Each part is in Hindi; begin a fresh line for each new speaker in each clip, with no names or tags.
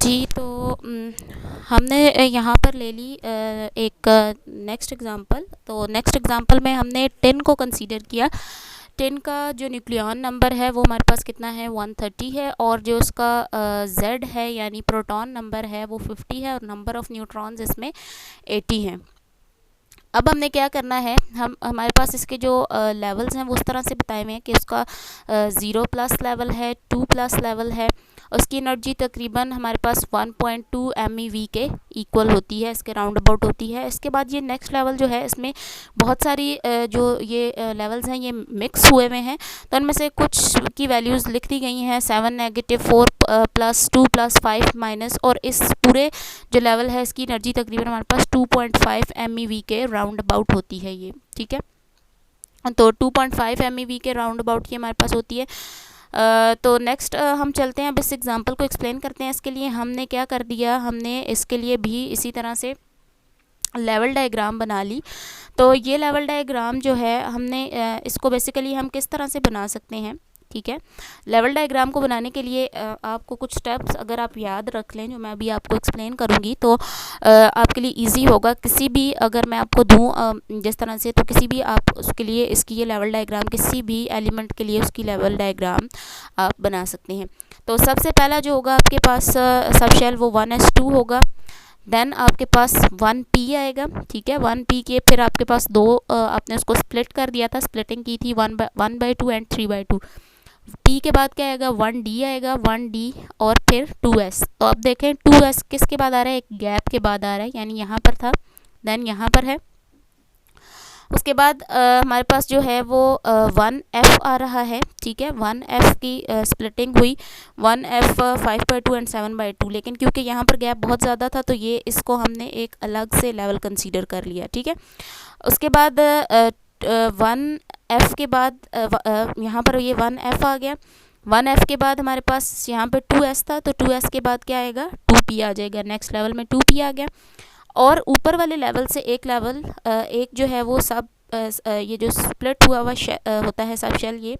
जी, तो हमने यहाँ पर ले ली एक नेक्स्ट एग्ज़ाम्पल। तो नेक्स्ट एग्ज़ाम्पल में हमने टिन को कंसीडर किया। टिन का जो न्यूक्लियॉन नंबर है वो हमारे पास कितना है, 130 है, और जो उसका जेड है यानी प्रोटॉन नंबर है वो 50 है, और नंबर ऑफ़ न्यूट्रॉन्स इसमें 80 हैं। अब हमने क्या करना है, हम हमारे पास इसके जो लेवल्स हैं वो उस तरह से बताए हुए हैं कि उसका 0+ लेवल है, 2+ लेवल है। उसकी एनर्जी तकरीबन हमारे पास 1.2 MeV के इक्वल होती है, इसके राउंड अबाउट होती है। इसके बाद ये नेक्स्ट लेवल जो है इसमें बहुत सारी जो ये लेवल्स हैं ये मिक्स हुए हुए हैं। तो उनमें से कुछ की वैल्यूज़ लिख दी गई हैं, 7, -4, +2, +5, माइनस, और इस पूरे जो लेवल है इसकी एनर्जी तकरीबन हमारे पास 2.5 MeV के राउंड अबाउट होती है ये, ठीक है। तो 2.5 MeV के राउंड अबाउट की हमारे पास होती है। तो नेक्स्ट हम चलते हैं, अब इस एग्जांपल को एक्सप्लेन करते हैं। इसके लिए हमने क्या कर दिया, हमने इसके लिए भी इसी तरह से लेवल डायग्राम बना ली। तो ये लेवल डायग्राम जो है हमने इसको बेसिकली हम किस तरह से बना सकते हैं, ठीक है। लेवल डायग्राम को बनाने के लिए आपको कुछ स्टेप्स अगर आप याद रख लें जो मैं अभी आपको एक्सप्लेन करूँगी तो आपके लिए इजी होगा। किसी भी अगर मैं आपको दूँ जिस तरह से, तो किसी भी आप उसके लिए इसकी ये लेवल डायग्राम किसी भी एलिमेंट के लिए उसकी लेवल डायग्राम आप बना सकते हैं। तो सबसे पहला जो होगा आपके पास सब शेल वो 1s2 होगा। देन आपके पास 1p आएगा, ठीक है। 1p के फिर आपके पास दो आपने उसको स्प्लिट कर दिया था, स्प्लिटिंग की थी 1/2 एंड 3/2। p के बाद क्या आएगा, 1d आएगा, 1d और फिर 2s। तो अब देखें 2s किसके बाद आ रहा है, एक गैप के बाद आ रहा है, यानी यहाँ पर था, देन यहाँ पर है। उसके बाद हमारे पास जो है वो 1f आ रहा है, ठीक है। 1f की स्प्लिटिंग हुई, 1f 5/2 एंड 7/2, लेकिन क्योंकि यहाँ पर गैप बहुत ज़्यादा था तो ये इसको हमने एक अलग से लेवल कंसीडर कर लिया, ठीक है। उसके बाद 1f के बाद यहाँ पर ये 1f आ गया। 1f के बाद हमारे पास यहाँ पर 2s था, तो 2s के बाद क्या आएगा, 2p आ जाएगा। नेक्स्ट लेवल में 2p आ गया, और ऊपर वाले लेवल से एक लेवल एक जो है वो सब ये जो स्प्लिट हुआ हुआ होता है सब शेल, ये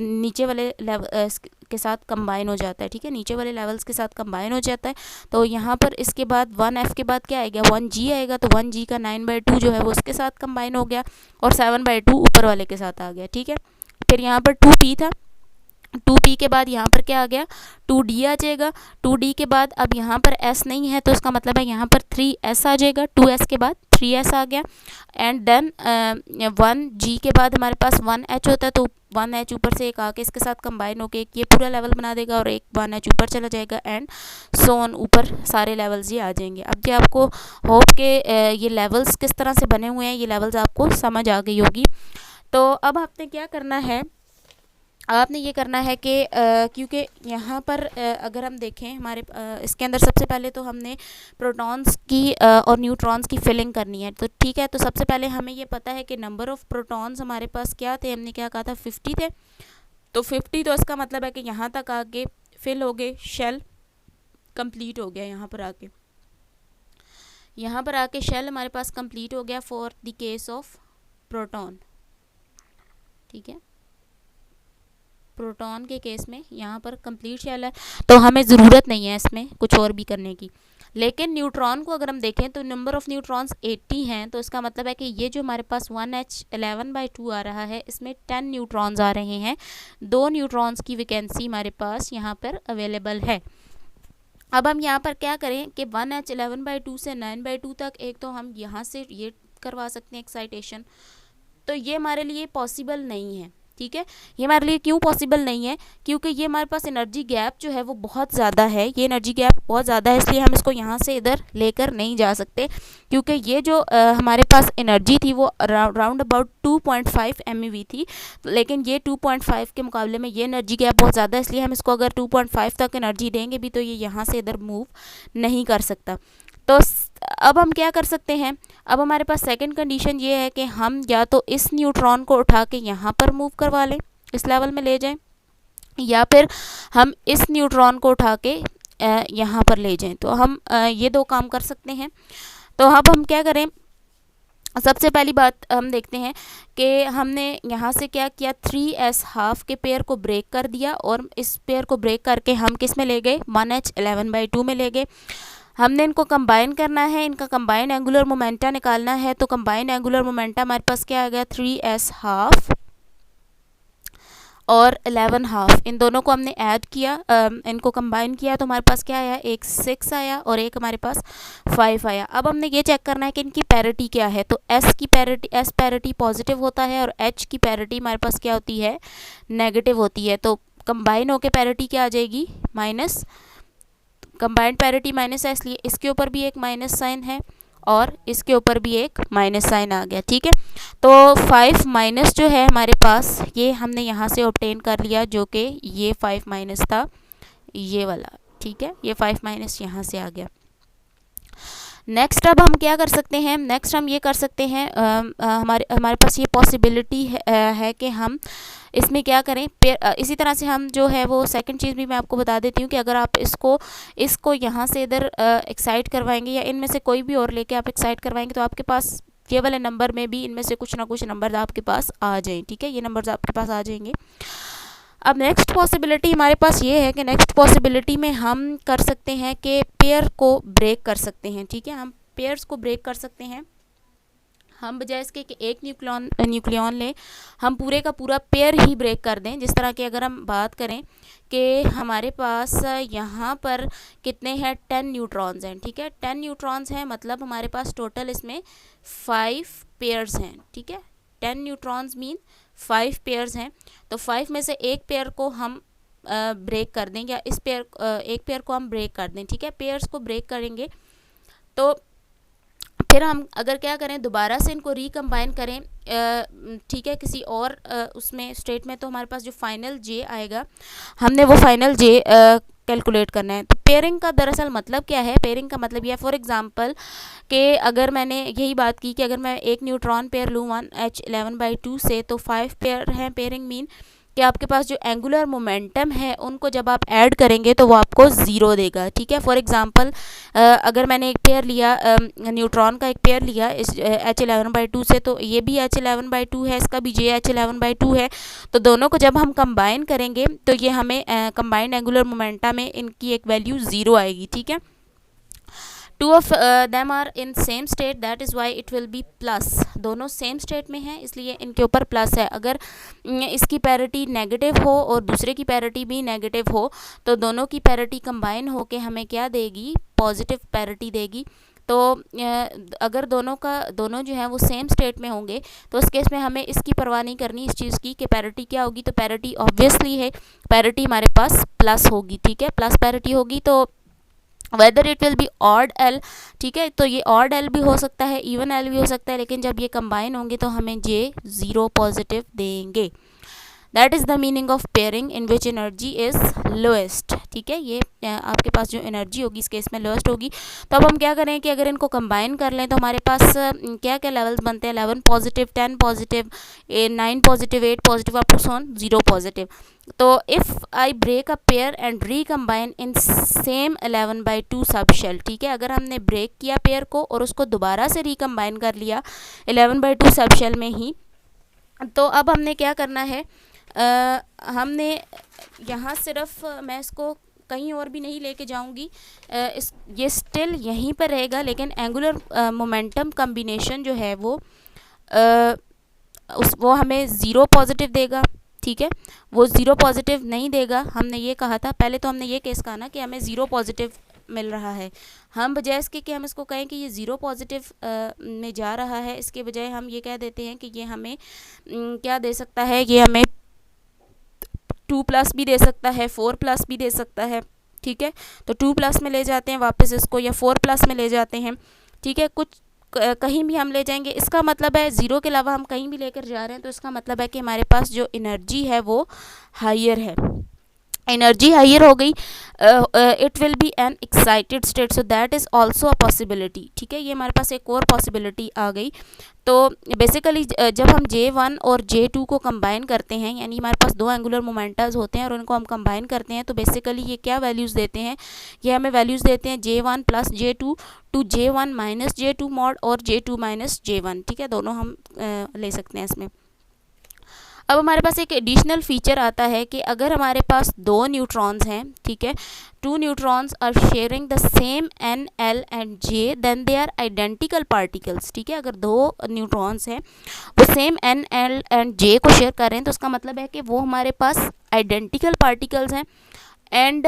नीचे वाले लेवल के साथ कंबाइन हो जाता है, ठीक है। नीचे वाले लेवल्स के साथ कंबाइन हो जाता है। तो यहाँ पर इसके बाद 1f के बाद क्या आएगा, 1g आएगा। तो 1g का 9/2 जो है वो उसके साथ कंबाइन हो गया, और 7/2 ऊपर वाले के साथ आ गया, ठीक है। फिर यहाँ पर 2p था, 2p के बाद यहाँ पर क्या आ गया, 2d आ जाएगा। 2d के बाद अब यहाँ पर s नहीं है तो इसका मतलब है यहाँ पर 3s आ जाएगा। 2s के बाद 3s आ गया, एंड देन 1g के बाद हमारे पास 1h होता है, तो 1h ऊपर से एक आके इसके साथ कंबाइन होके एक ये पूरा लेवल बना देगा, और एक 1h ऊपर चला जाएगा, एंड सो ऑन, ऊपर सारे लेवल्स ये आ जाएंगे। अब ये आपको होप के ये लेवल्स किस तरह से बने हुए हैं, ये लेवल्स आपको समझ आ गई होगी। तो अब आपने क्या करना है, आपने ये करना है कि क्योंकि यहाँ पर अगर हम देखें हमारे इसके अंदर सबसे पहले तो हमने प्रोटॉन्स की और न्यूट्रॉन्स की फिलिंग करनी है, तो ठीक है। तो सबसे पहले हमें ये पता है कि नंबर ऑफ़ प्रोटॉन्स हमारे पास क्या थे, हमने क्या कहा था, 50 थे। तो 50, तो इसका मतलब है कि यहाँ तक आके फिल हो गए, शेल कंप्लीट हो गया। यहाँ पर आके शेल हमारे पास कंप्लीट हो गया for the case of proton, ठीक है। प्रोटॉन के केस में यहाँ पर कंप्लीट शेल है, तो हमें ज़रूरत नहीं है इसमें कुछ और भी करने की। लेकिन न्यूट्रॉन को अगर हम देखें तो नंबर ऑफ़ न्यूट्रॉन्स 80 हैं, तो इसका मतलब है कि ये जो हमारे पास 1h11/2 आ रहा है, इसमें 10 न्यूट्रॉन्स आ रहे हैं। 2 न्यूट्रॉन्स की वैकेंसी हमारे पास यहाँ पर अवेलेबल है। अब हम यहाँ पर क्या करें कि 1h11/2 से 9/2 तक एक तो हम यहाँ से ये करवा सकते हैं एक्साइटेशन, तो ये हमारे लिए पॉसिबल नहीं है, ठीक है। ये हमारे लिए क्यों पॉसिबल नहीं है, क्योंकि ये हमारे पास एनर्जी गैप जो है वो बहुत ज़्यादा है, ये एनर्जी गैप बहुत ज़्यादा है, इसलिए हम इसको यहाँ से इधर लेकर नहीं जा सकते। क्योंकि ये जो हमारे पास एनर्जी थी वो राउंड अबाउट 2.5 MeV थी, लेकिन ये 2.5 के मुकाबले में ये एनर्जी गैप बहुत ज़्यादा है, इसलिए हम इसको अगर 2.5 तक एनर्जी देंगे भी तो ये यहाँ से इधर मूव नहीं कर सकता। तो अब हम क्या कर सकते हैं, अब हमारे पास सेकंड कंडीशन ये है कि हम या तो इस न्यूट्रॉन को उठा के यहाँ पर मूव करवा लें, इस लेवल में ले जाएं, या फिर हम इस न्यूट्रॉन को उठा के यहाँ पर ले जाएं। तो हम ये दो काम कर सकते हैं। तो अब हम क्या करें, सबसे पहली बात हम देखते हैं कि हमने यहाँ से क्या किया, 3s½ के पेयर को ब्रेक कर दिया और इस पेयर को ब्रेक करके हम किस में ले गए, 1h11/2 में ले गए। हमने इनको कंबाइन करना है, इनका कंबाइन एंगुलर मोमेंटा निकालना है, तो कंबाइन एंगुलर मोमेंटा हमारे पास क्या आ गया, 3s½ और 11½ इन दोनों को हमने ऐड किया, इनको कंबाइन किया तो हमारे पास क्या आया, एक 6 आया और एक हमारे पास 5 आया। अब हमने ये चेक करना है कि इनकी पैरिटी क्या है, तो एस पैरिटी पॉजिटिव होता है और एच की पैरिटी हमारे पास क्या होती है, नेगेटिव होती है। तो कंबाइन होके पैरिटी क्या आ जाएगी, माइनस, कंबाइंड पैरिटी माइनस है इसलिए इसके ऊपर भी एक माइनस साइन है और इसके ऊपर भी एक माइनस साइन आ गया, ठीक है। तो 5 माइनस जो है हमारे पास, ये हमने यहाँ से ऑब्टेन कर लिया, जो कि ये 5 माइनस था ये वाला, ठीक है, ये 5 माइनस यहाँ से आ गया। नेक्स्ट अब हम क्या कर सकते हैं, नेक्स्ट हम ये कर सकते हैं, हमारे पास ये पॉसिबिलिटी है कि हम इसमें क्या करें, इसी तरह से हम जो है वो सेकंड चीज़ भी मैं आपको बता देती हूँ कि अगर आप इसको यहाँ से इधर एक्साइट करवाएंगे या इनमें से कोई भी और लेके आप एक्साइट करवाएंगे तो आपके पास ये वाले नंबर में भी इनमें से कुछ ना कुछ नंबर आपके पास आ जाएँ, ठीक है, ये नंबर्स आपके पास आ जाएंगे। अब नेक्स्ट पॉसिबिलिटी हमारे पास ये है कि नेक्स्ट पॉसिबिलिटी में हम कर सकते हैं कि पेयर को ब्रेक कर सकते हैं, ठीक है, हम पेयर्स को ब्रेक कर सकते हैं। हम बजाय इसके कि एक न्यूक्लियन लें, हम पूरे का पूरा पेयर ही ब्रेक कर दें। जिस तरह की अगर हम बात करें कि हमारे पास यहाँ पर कितने हैं, 10 न्यूट्रॉन्स हैं, ठीक है, 10 न्यूट्रॉन्स हैं, मतलब हमारे पास टोटल इसमें 5 पेयर्स हैं, ठीक है, 10 न्यूट्रॉन्स मीन 5 पेयर्स हैं। तो 5 में से एक पेयर को हम ब्रेक कर दें या एक पेयर को हम ब्रेक कर दें, ठीक है, पेयर्स को ब्रेक करेंगे तो फिर हम अगर क्या करें, दोबारा से इनको रिकम्बाइन करें, ठीक है, किसी और उसमें स्टेट में, तो हमारे पास जो फाइनल जे आएगा, हमने वो फाइनल जे कैलकुलेट करना है। तो पेयरिंग का दरअसल मतलब क्या है, पेयरिंग का मतलब यह, फॉर एग्जांपल कि अगर मैंने यही बात की कि अगर मैं एक न्यूट्रॉन पेयर लूँ 1h11/2 से, तो 5 पेयर हैं, पेयरिंग मीन कि आपके पास जो एंगुलर मोमेंटम है उनको जब आप ऐड करेंगे तो वो आपको ज़ीरो देगा, ठीक है। फॉर एग्जांपल अगर मैंने एक पेयर लिया, न्यूट्रॉन का एक पेयर लिया इस H11/2 से, तो ये भी H11/2 है, इसका भी H11/2 है, तो दोनों को जब हम कंबाइन करेंगे तो ये हमें कंबाइंड एंगुलर मोमेंटा में इनकी एक वैल्यू ज़ीरो आएगी, ठीक है। Two of them are in same state, that is why it will be plus, दोनों सेम स्टेट में हैं इसलिए इनके ऊपर प्लस है। अगर इसकी पैरिटी नेगेटिव हो और दूसरे की पैरिटी भी नेगेटिव हो तो दोनों की पैरिटी कंबाइन होके हमें क्या देगी, पॉजिटिव पैरिटी देगी। तो अगर दोनों जो है वो सेम स्टेट में होंगे तो उस केस में हमें इसकी परवाह नहीं करनी इस चीज़ की कि पैरिटी क्या होगी, तो पैरिटी ऑब्वियसली है, पैरिटी हमारे पास प्लस होगी, ठीक है, प्लस पैरिटी होगी। तो whether it will be odd L, ठीक है, तो ये ऑड एल भी हो सकता है, इवन एल भी हो सकता है, लेकिन जब ये कंबाइन होंगे तो हमें जे ज़ीरो पॉजिटिव देंगे। That is the meaning of pairing in which energy is lowest, ठीक है, ये आपके पास जो एनर्जी होगी इस केस में लोएस्ट होगी। तो अब हम क्या करें कि अगर इनको कंबाइन कर लें तो हमारे पास क्या क्या लेवल्स बनते हैं, 11 positive, 10 positive, 9 positive, 8 positive, up to सॉन 0 पॉजिटिव। तो if I break a pair and recombine in same 11/2 sub shell, ठीक है, अगर हमने ब्रेक किया पेयर को और उसको दोबारा से रिकम्बाइन कर लिया 11/2 सब शेल में ही, तो अब हमने क्या करना है, हमने यहाँ सिर्फ मैं इसको कहीं और भी नहीं लेके जाऊँगी, ये स्टिल यहीं पर रहेगा, लेकिन एंगुलर मोमेंटम कम्बिनेशन जो है वो वो हमें ज़ीरो पॉजिटिव देगा, ठीक है, वो ज़ीरो पॉजिटिव नहीं देगा। हमने ये कहा था पहले, तो हमने ये केस कहा ना कि हमें ज़ीरो पॉजिटिव मिल रहा है, हम बजाय इसके कि हम इसको कहें कि ये ज़ीरो पॉजिटिव में जा रहा है, इसके बजाय हम ये कह देते हैं कि ये हमें क्या दे सकता है, ये हमें 2+ भी दे सकता है, 4+ भी दे सकता है, ठीक है। तो 2+ में ले जाते हैं वापस इसको, या 4+ में ले जाते हैं, ठीक है, कुछ कहीं भी हम ले जाएंगे, इसका मतलब है ज़ीरो के अलावा हम कहीं भी लेकर जा रहे हैं तो इसका मतलब है कि हमारे पास जो एनर्जी है वो हायर है। एनर्जी हायर हो गई, it will B N excited state, so that is also a possibility. ठीक है, ये हमारे पास एक और पॉसिबिलिटी आ गई। तो बेसिकली जब हम J1 और J2 को कंबाइन करते हैं, यानी हमारे पास दो एंगुलर मोमेंटम्स होते हैं और उनको हम कंबाइन करते हैं, तो बेसिकली ये क्या वैल्यूज़ देते हैं, ये हमें वैल्यूज़ देते हैं J1 plus J2 to J1 minus J2 mod और J2 माइनस J1। ठीक है, दोनों हम ले सकते हैं इसमें। अब हमारे पास एक एडिशनल फीचर आता है कि अगर हमारे पास दो न्यूट्रॉन्स हैं, ठीक है, two neutrons are sharing the same N L and J, then they are identical particles. ठीक है, अगर दो न्यूट्रॉन्स हैं वो same N L and J को शेयर कर रहे हैं, तो उसका मतलब है कि वो हमारे पास आइडेंटिकल पार्टिकल्स हैं। and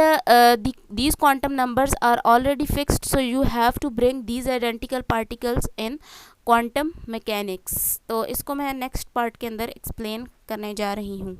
these quantum numbers are already fixed, so you have to bring these identical particles in quantum mechanics। तो इसको मैं नेक्स्ट पार्ट के अंदर एक्सप्लेन करने जा रही हूँ।